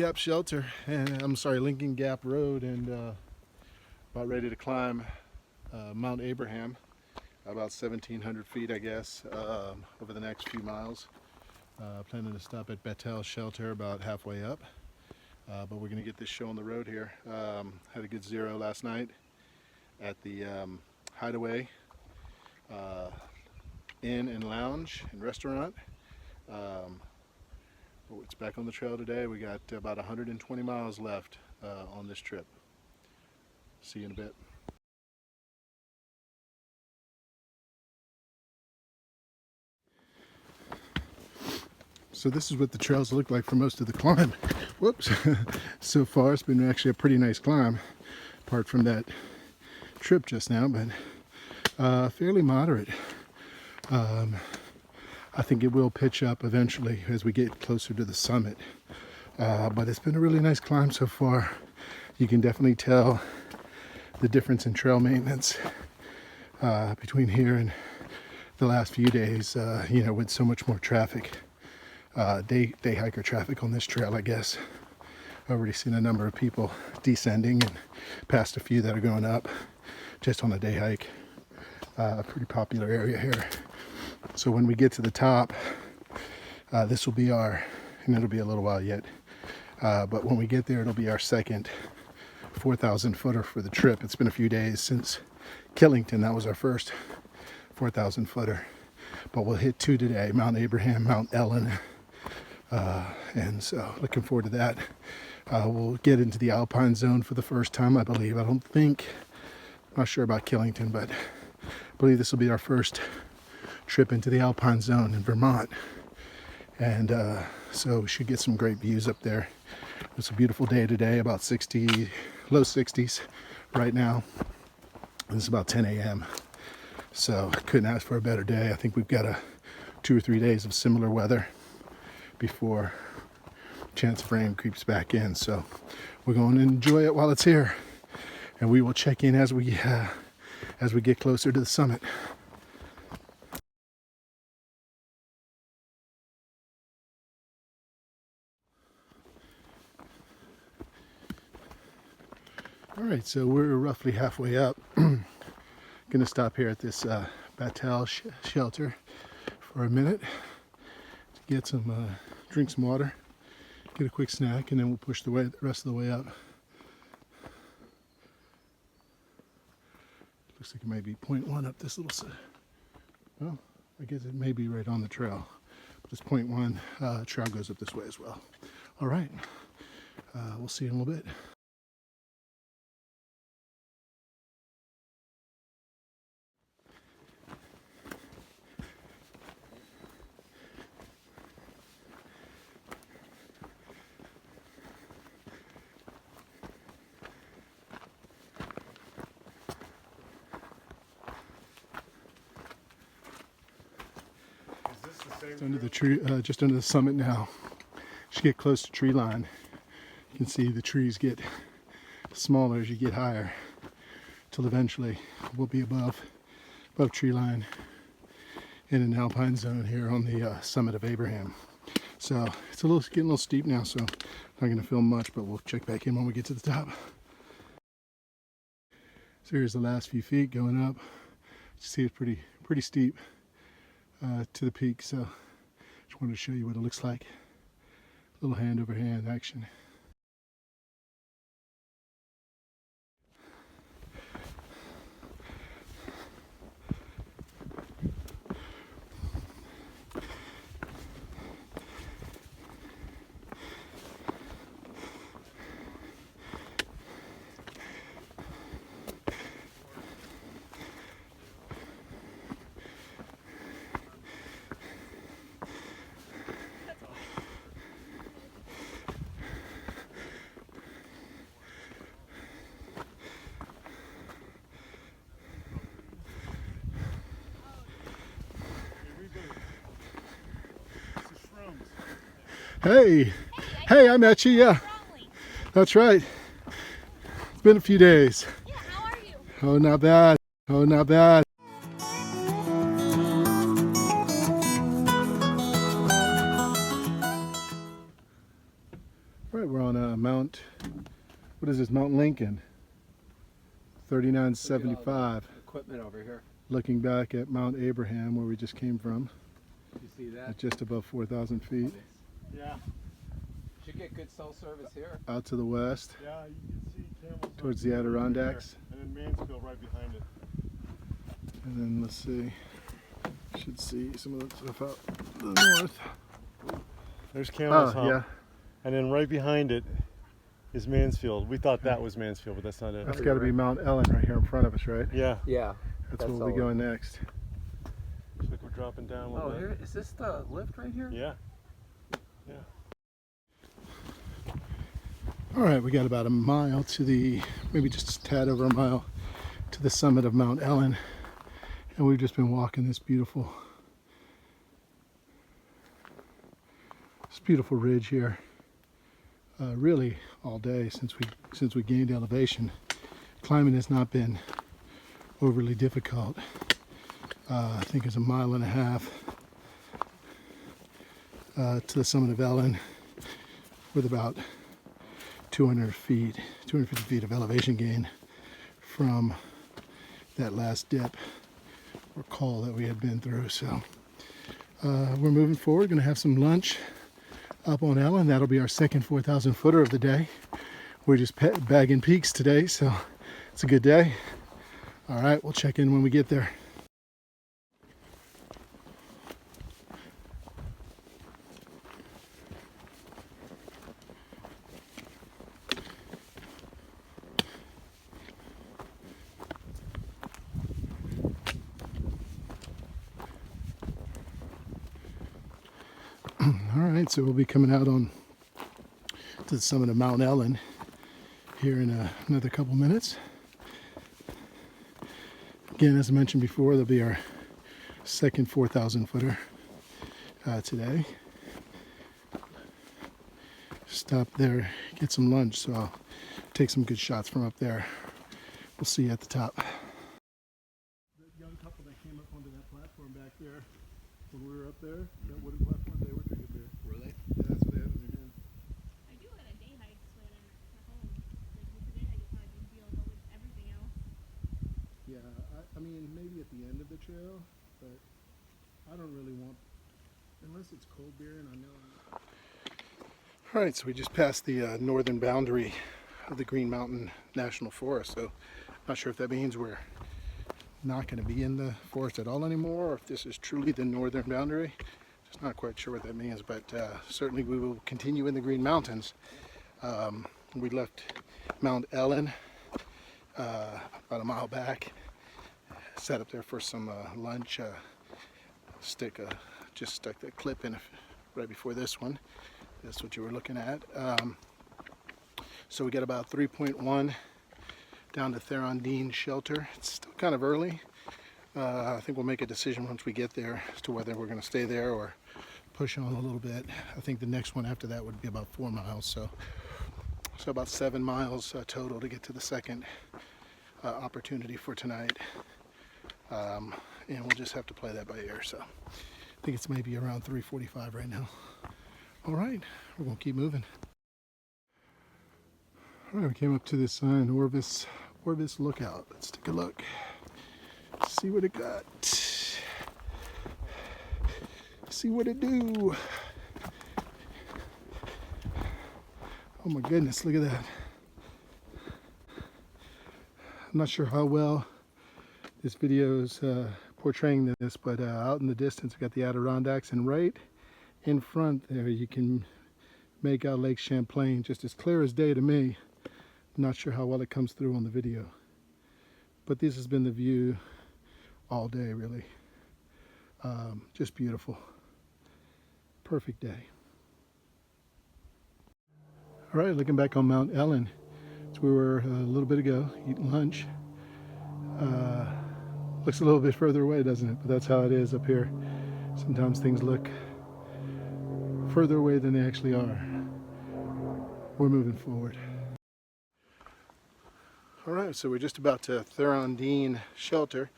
Gap Shelter, and I'm sorry, Lincoln Gap Road, and about ready to climb Mount Abraham, about 1,700 feet, I guess, over the next few miles. Planning to stop at Battelle Shelter about halfway up, but we're going to get this show on the road here. Had a good zero last night at the Hideaway Inn and Lounge and Restaurant. It's back on the trail today. We got about 120 miles left on this trip. See you in a bit. So this is what the trails look like for most of the climb. Whoops. So far it's been actually a pretty nice climb, apart from that trip just now, but fairly moderate. I think it will pitch up eventually as we get closer to the summit. But it's been a really nice climb so far. You can definitely tell the difference in trail maintenance between here and the last few days, with so much more traffic. Day hiker traffic on this trail, I guess. I've already seen a number of people descending and past a few that are going up just on a day hike. A pretty popular area here. So when we get to the top, this will be our, and it'll be a little while yet, but when we get there, it'll be our second 4,000 footer for the trip. It's been a few days since Killington. That was our first 4,000 footer, but we'll hit two today: Mount Abraham, Mount Ellen, and so looking forward to that. We'll get into the Alpine Zone for the first time, I believe. I'm not sure about Killington, but I believe this will be our first trip into the Alpine Zone in Vermont, and so we should get some great views up there. It's a beautiful day today, about 60, low 60s right now, and it's about 10 a.m. so I couldn't ask for a better day. I think we've got 2 or 3 days of similar weather before chance of rain creeps back in, so we're going to enjoy it while it's here, and we will check in as we get closer to the summit. All right, so we're roughly halfway up. Gonna stop here at this Battelle shelter for a minute to get some, drink some water, get a quick snack, and then we'll push the rest of the way up. Looks like it might be 0.1 up this little well, I guess it may be right on the trail, but it's 0.1. Trail goes up this way as well. All right, we'll see you in a little bit. Under the tree, just under the summit now. Should get close to tree line. You can see the trees get smaller as you get higher, till eventually we'll be above tree line in an alpine zone here on the summit of Abraham. So it's getting a little steep now, so I'm not going to film much, but we'll check back in when we get to the top. So here's the last few feet going up. You see it's pretty steep to the peak, so just wanted to show you what it looks like. A little hand over hand action. Hey, I met you, yeah. That's right. It's been a few days. Yeah, how are you? Oh, not bad. Oh, not bad. All right, we're on What is this, Mount Lincoln? 3975. Equipment over here. Looking back at Mount Abraham, where we just came from. You see that? At just above 4,000 feet. Yeah. Should get good cell service here. Out to the west. Yeah, you can see camels towards the Adirondacks. and then Mansfield right behind it. And then let's see. Should see some of the stuff out to the north. There's Camel's Hump. Yeah. And then right behind it is Mansfield. We thought that was Mansfield, but that's not it. That's got to be Mount Ellen right here in front of us, right? Yeah. Yeah. That's where we'll be going next. Looks like we're dropping down a little bit. Here is this the lift right here? Yeah. Yeah. All right, we got about a mile to the, maybe just a tad over a mile to the summit of Mount Ellen. And we've just been walking this beautiful ridge here, really all day since we gained elevation. Climbing has not been overly difficult. I think it's a mile and a half to the summit of Ellen, with about 250 feet of elevation gain from that last dip or call that we had been through. So we're moving forward. Going to have some lunch up on Ellen. That'll be our second 4,000 footer of the day. We're just bagging peaks today, so it's a good day. All right, we'll check in when we get there. Alright, so we'll be coming out on to the summit of Mount Ellen here in another couple minutes. Again, as I mentioned before, there'll be our second 4,000 footer today. Stop there, get some lunch, so I'll take some good shots from up there. We'll see you at the top. The young couple that came up onto that platform back there, when we were up there, that wooden platform, they were drinking beer. Were they? Yeah, that's what they had in their hand. I do it at day hikes when I'm at home. Like with the day hike, it's not a big deal, but with everything else. Yeah, I mean, maybe at the end of the trail, but I don't really want, unless it's cold beer and I know. All right, so we just passed the northern boundary of the Green Mountain National Forest, so not sure if that means we're not going to be in the forest at all anymore, or if this is truly the northern boundary. Just not quite sure what that means, but certainly we will continue in the Green Mountains. We left Mount Ellen about a mile back, sat up there for some lunch, just stuck the clip in right before this one. That's what you were looking at. So we got about 3.1 down to Thru-Hike shelter. It's still kind of early. I think we'll make a decision once we get there as to whether we're going to stay there or push on a little bit. I think the next one after that would be about 4 miles. So about 7 miles total to get to the second opportunity for tonight. And we'll just have to play that by ear. So I think it's maybe around 3:45 right now. All right, we're going to keep moving. All right, we came up to this sign, Orvis Lookout. Let's take a look. See what it got. See what it do. Oh my goodness, look at that. I'm not sure how well this video is portraying this, but out in the distance we got the Adirondacks, and right in front there you can make out Lake Champlain, just as clear as day to me. Not sure how well it comes through on the video, but this has been the view all day, really. Just beautiful. Perfect day. All right, looking back on Mount Ellen, so we were a little bit ago eating lunch. Looks a little bit further away, doesn't it? But that's how it is up here. Sometimes things look further away than they actually are. We're moving forward. All right, so we're just about to Thru-Hike shelter,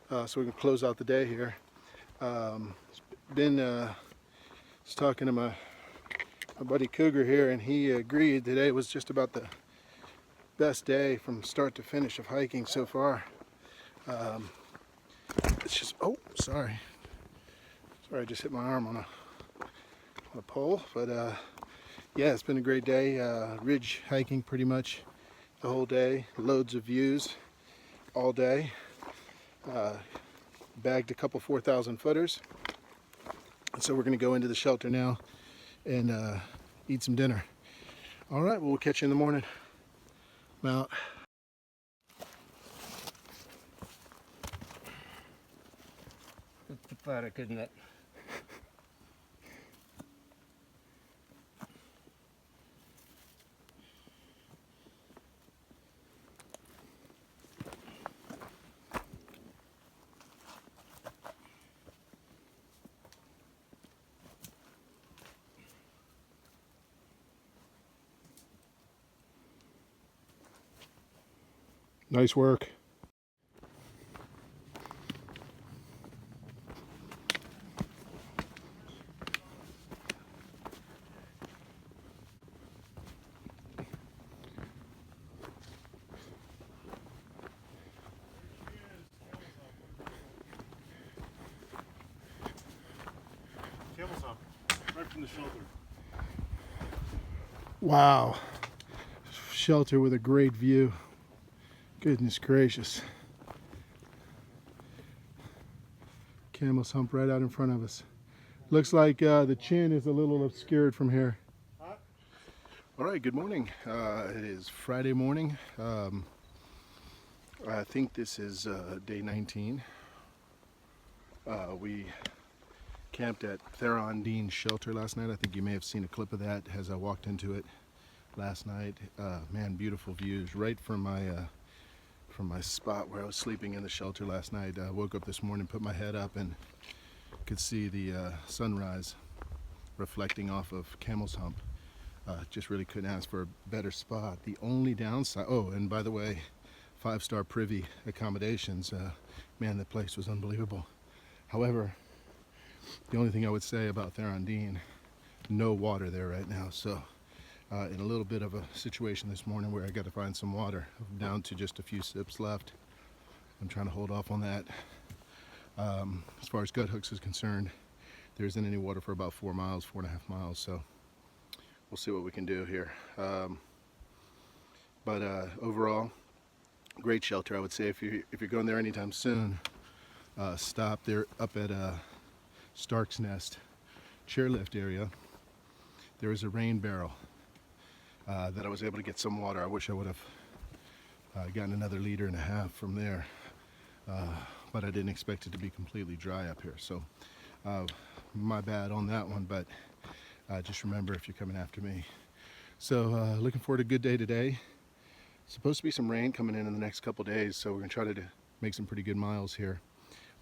so we can close out the day here. Was talking to my buddy Cougar here, and he agreed today was just about best day from start to finish of hiking so far. It's just, oh, sorry, I just hit my arm on a pole, but yeah, it's been a great day. Ridge hiking pretty much the whole day, loads of views all day. Bagged a couple 4,000 footers, and so we're going to go into the shelter now and eat some dinner. All right, well, we'll catch you in the morning. I'm out. It's pathetic, isn't it? Nice work. Camel's Hump, right from the shelter. Wow. Shelter with a great view. Goodness gracious. Camel's Hump right out in front of us. Looks like the chin is a little obscured from here. All right, good morning. It is Friday morning. I think this is day 19. We camped at Thru-Hike shelter last night. I think you may have seen a clip of that as I walked into it last night. Man, beautiful views right from my spot where I was sleeping in the shelter last night. I woke up this morning, put my head up, and could see the sunrise reflecting off of Camel's Hump. Just really couldn't ask for a better spot. The only downside, oh, and by the way, 5-star privy accommodations. Man, the place was unbelievable. However, the only thing I would say about Thru-Hike, no water there right now. So in a little bit of a situation this morning where I got to find some water. I'm down to just a few sips left. I'm trying to hold off on that. As far as gut hooks is concerned, there isn't any water for about 4 miles, 4.5 miles. So we'll see what we can do here. But overall, great shelter. I would say if you're going there anytime soon, stop there up at Stark's Nest chairlift area. There is a rain barrel that I was able to get some water. I wish I would have gotten another 1.5 liters from there, but I didn't expect it to be completely dry up here. So my bad on that one, but just remember if you're coming after me. So looking forward to a good day today. Supposed to be some rain coming in the next couple days, so we're gonna try to make some pretty good miles here.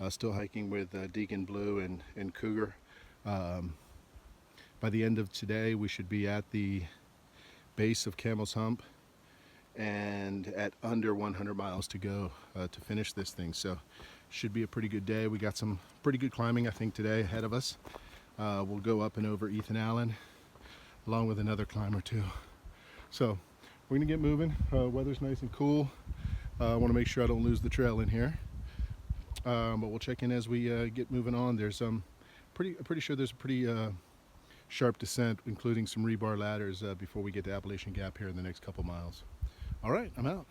Still hiking with Deacon Blue and Cougar. By the end of today, we should be at the base of Camel's Hump and at under 100 miles to go to finish this thing. So should be a pretty good day. We got some pretty good climbing, I think, today ahead of us. We'll go up and over Ethan Allen along with another climb or two. So we're gonna get moving. Weather's nice and cool. I want to make sure I don't lose the trail in here. But we'll check in as we get moving on. There's pretty sure there's a pretty sharp descent, including some rebar ladders before we get to Appalachian Gap here in the next couple miles. All right, I'm out.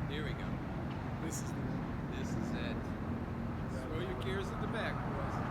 Here we go. This is it. Throw your gears at the back, boys.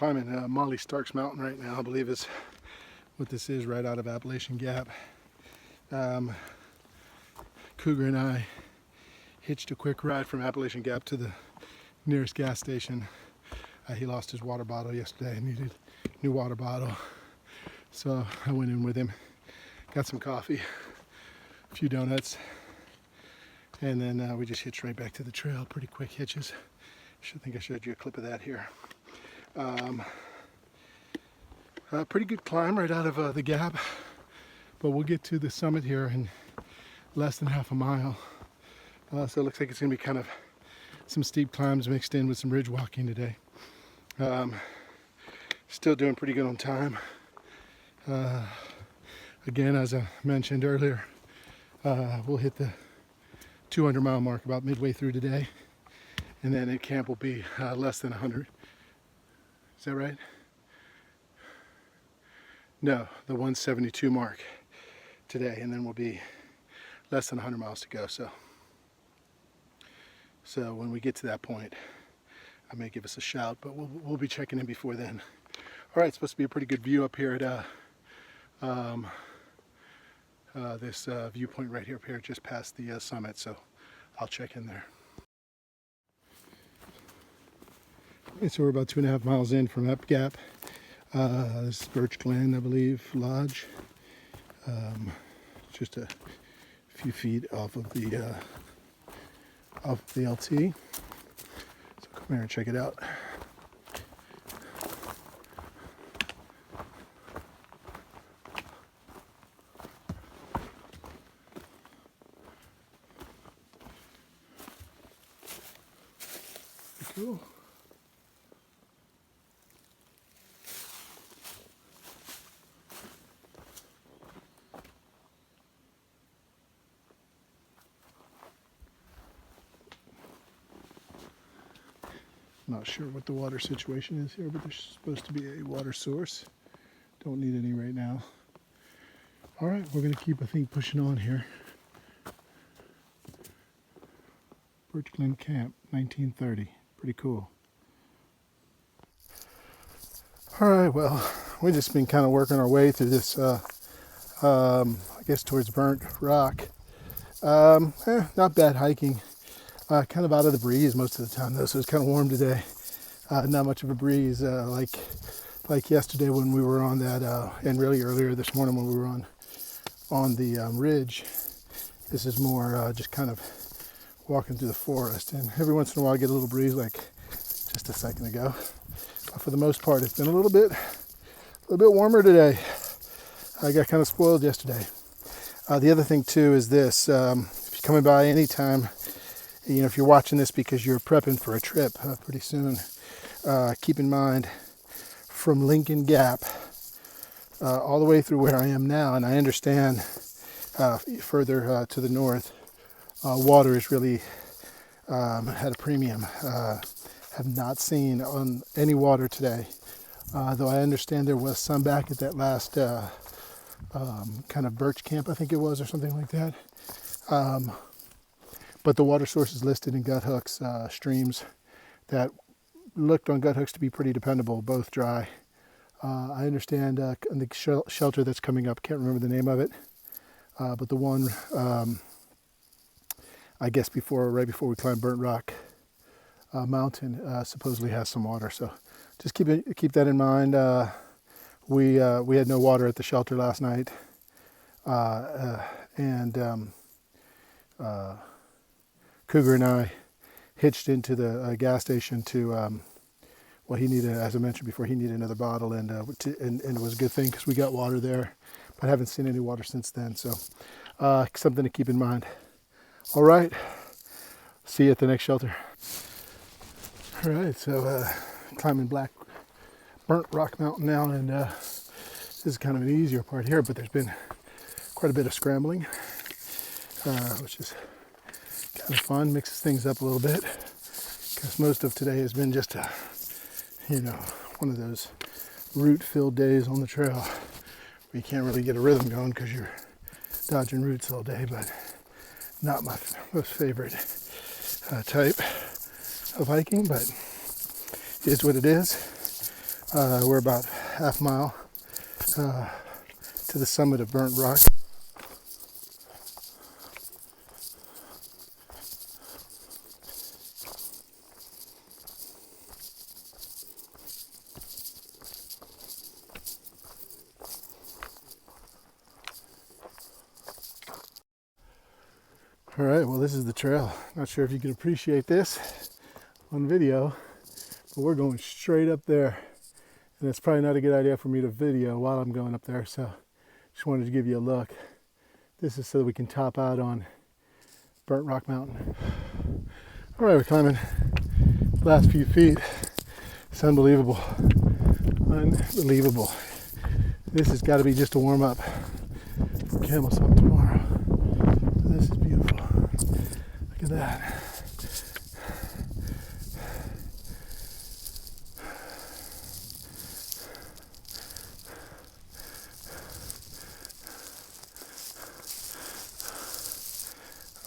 climbing Molly Stark's Mountain right now, I believe is what this is, right out of Appalachian Gap. Cougar and I hitched a quick ride from Appalachian Gap to the nearest gas station. He lost his water bottle yesterday and needed a new water bottle. So I went in with him, got some coffee, a few donuts, and then we just hitched right back to the trail. Pretty quick hitches. I think I showed you a clip of that here. Pretty good climb right out of the gap, but we'll get to the summit here in less than half a mile. So it looks like it's going to be kind of some steep climbs mixed in with some ridge walking today. Still doing pretty good on time. Again, as I mentioned earlier, we'll hit the 200-mile mark about midway through today, and then at camp will be less than 100. Is that right? No, the 172 mark today, and then we'll be less than 100 miles to go. So when we get to that point, I may give us a shout, but we'll be checking in before then. All right, it's supposed to be a pretty good view up here at this viewpoint right here, up here just past the summit, so I'll check in there. Okay, so we're about 2.5 miles in from Up Gap. This is Birch Glen, I believe, Lodge. Just a few feet off of the LT. So come here and check it out. Pretty cool. Not sure what the water situation is here, but there's supposed to be a water source. Don't need any right now. All right, we're going to keep, I think, pushing on here. Birch Glen Camp, 1930. Pretty cool. All right, well, we've just been kind of working our way through this, I guess towards Burnt Rock. Not bad hiking. Kind of out of the breeze most of the time though, so it's kind of warm today. Not much of a breeze like yesterday when we were on that, and really earlier this morning when we were on the ridge. This is more just kind of walking through the forest, and every once in a while I get a little breeze like just a second ago. But for the most part, it's been a little bit warmer today. I got kind of spoiled yesterday. The other thing too is this: if you're coming by anytime, you know, if you're watching this because you're prepping for a trip pretty soon, keep in mind from Lincoln Gap all the way through where I am now, and I understand further to the north, water is really at a premium. Have not seen on any water today, though I understand there was some back at that last kind of birch camp, I think it was, or something like that. But the water sources listed in gut hooks, streams that looked on gut hooks to be pretty dependable, both dry. I understand the shelter that's coming up, can't remember the name of it, but the one, I guess right before we climb Burnt Rock Mountain, supposedly has some water. So just keep that in mind. We had no water at the shelter last night, and Cougar and I hitched into the gas station to, well, he needed, as I mentioned before, he needed another bottle, and it was a good thing because we got water there, but I haven't seen any water since then, so something to keep in mind. All right, see you at the next shelter. All right, so climbing Burnt Rock Mountain now, and this is kind of an easier part here, but there's been quite a bit of scrambling, which is kind of fun, mixes things up a little bit, because most of today has been just one of those root-filled days on the trail where you can't really get a rhythm going because you're dodging roots all day, but not my most favorite type of hiking, but it is what it is. We're about half mile to the summit of Burnt Rock. All right, well, this is the trail. Not sure if you can appreciate this on video, but we're going straight up there. And it's probably not a good idea for me to video while I'm going up there, so just wanted to give you a look. This is so that we can top out on Burnt Rock Mountain. All right, we're climbing the last few feet. It's unbelievable. Unbelievable. This has got to be just a warm up for Camel Summit tomorrow. This is beautiful. Look at that.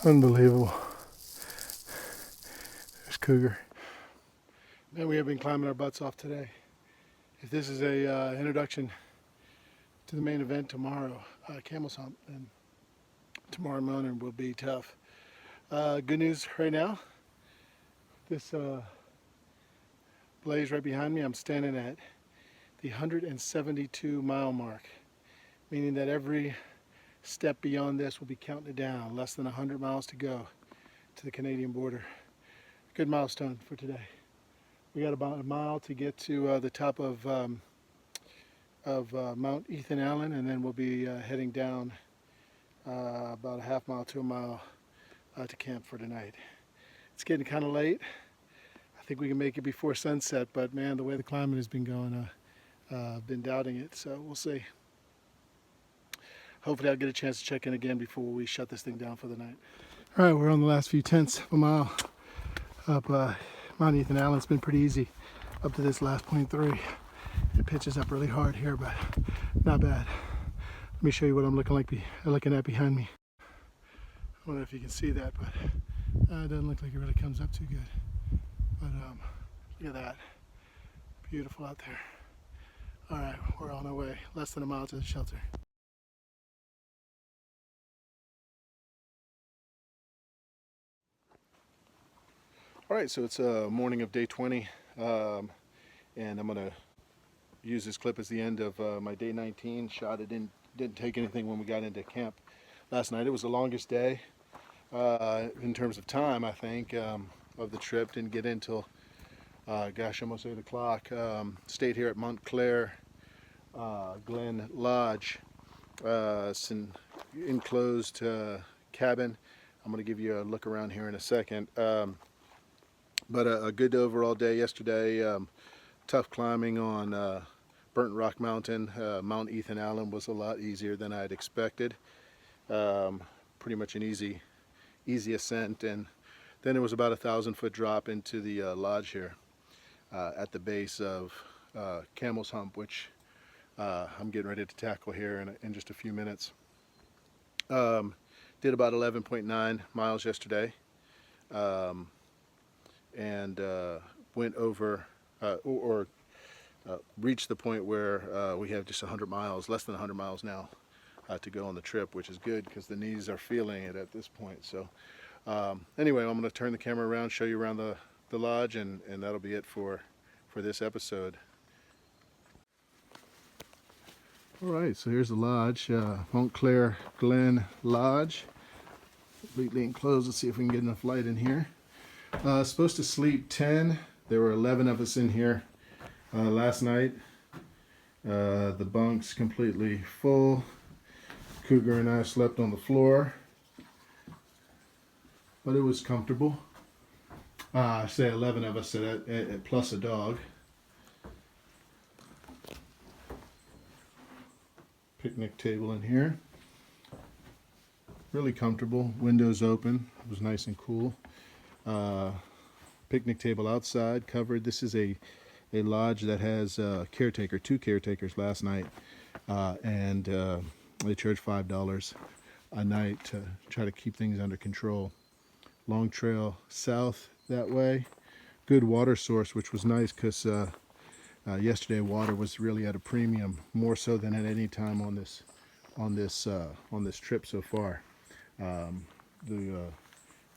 Unbelievable. There's Cougar. Man, we have been climbing our butts off today. If this is a introduction to the main event tomorrow, Camel's Hump, then tomorrow morning will be tough. Good news right now. This blaze right behind me, I'm standing at the 172 mile mark, meaning that every step beyond this will be counting it down. Less than 100 miles to go to the Canadian border. Good milestone for today. We got about a mile to get to the top of Mount Ethan Allen, and then we'll be heading down about a half mile to a mile to camp for tonight. It's getting kind of late. I think we can make it before sunset, but man, the way the climbing has been going, I've been doubting it, so we'll see. Hopefully I'll get a chance to check in again before we shut this thing down for the night. All right, we're on the last few tenths of a mile up Mount Ethan Allen. It's been pretty easy up to this last 0.3. It pitches up really hard here, but not bad. Let me show you what I'm looking at behind me. I don't know if you can see that, but it doesn't look like it really comes up too good. But look at that. Beautiful out there. All right, we're on our way. Less than a mile to the shelter. All right, so it's a morning of day 20, and I'm gonna use this clip as the end of my day 19 shot. It didn't take anything when we got into camp last night. It was the longest day in terms of time, I think, of the trip. Didn't get in till gosh, almost 8 o'clock. Stayed here at Montclair Glen Lodge. It's an enclosed cabin. I'm gonna give you a look around here in a second. But a good overall day yesterday. Tough climbing on Burnt Rock Mountain. Mount Ethan Allen was a lot easier than I had expected. Pretty much an easy ascent, and then it was about 1,000-foot drop into the lodge here at the base of Camel's Hump, which I'm getting ready to tackle here in just a few minutes. Did about 11.9 miles yesterday. And went over reached the point where we have just 100 miles, less than 100 miles now to go on the trip, which is good because the knees are feeling it at this point. So anyway, I'm going to turn the camera around, show you around the lodge, and that'll be it for this episode. All right, so here's the lodge, Montclair Glen Lodge, completely enclosed. Let's see if we can get enough light in here. Supposed to sleep 10. There were 11 of us in here last night. The bunk's completely full. Cougar and I slept on the floor, but it was comfortable. I say 11 of us plus a dog. Picnic table in here. Really comfortable. Windows open. It was nice and cool. Picnic table outside covered. This is a lodge that has two caretakers last night, and they charge $5 a night to try to keep things under control. Long trail south that way. Good water source, which was nice because Yesterday, water was really at a premium, more so than at any time on this trip so far.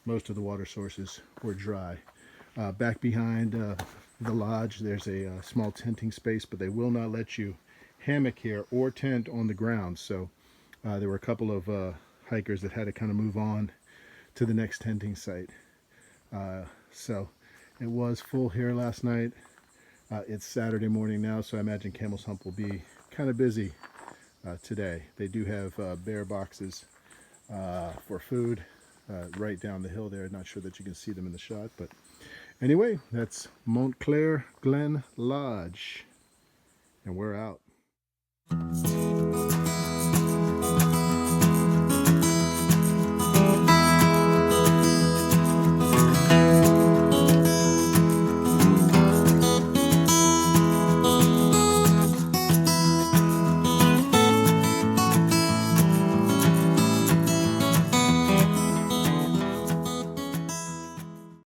Most of the water sources were dry. Back behind the lodge, there's a small tenting space, but they will not let you hammock here or tent on the ground. So there were a couple of hikers that had to kind of move on to the next tenting site. So it was full here last night. It's Saturday morning now, so I imagine Camel's Hump will be kind of busy today. They do have bear boxes for food right down the hill there. Not sure that you can see them in the shot, but anyway, that's Montclair Glen Lodge, and we're out.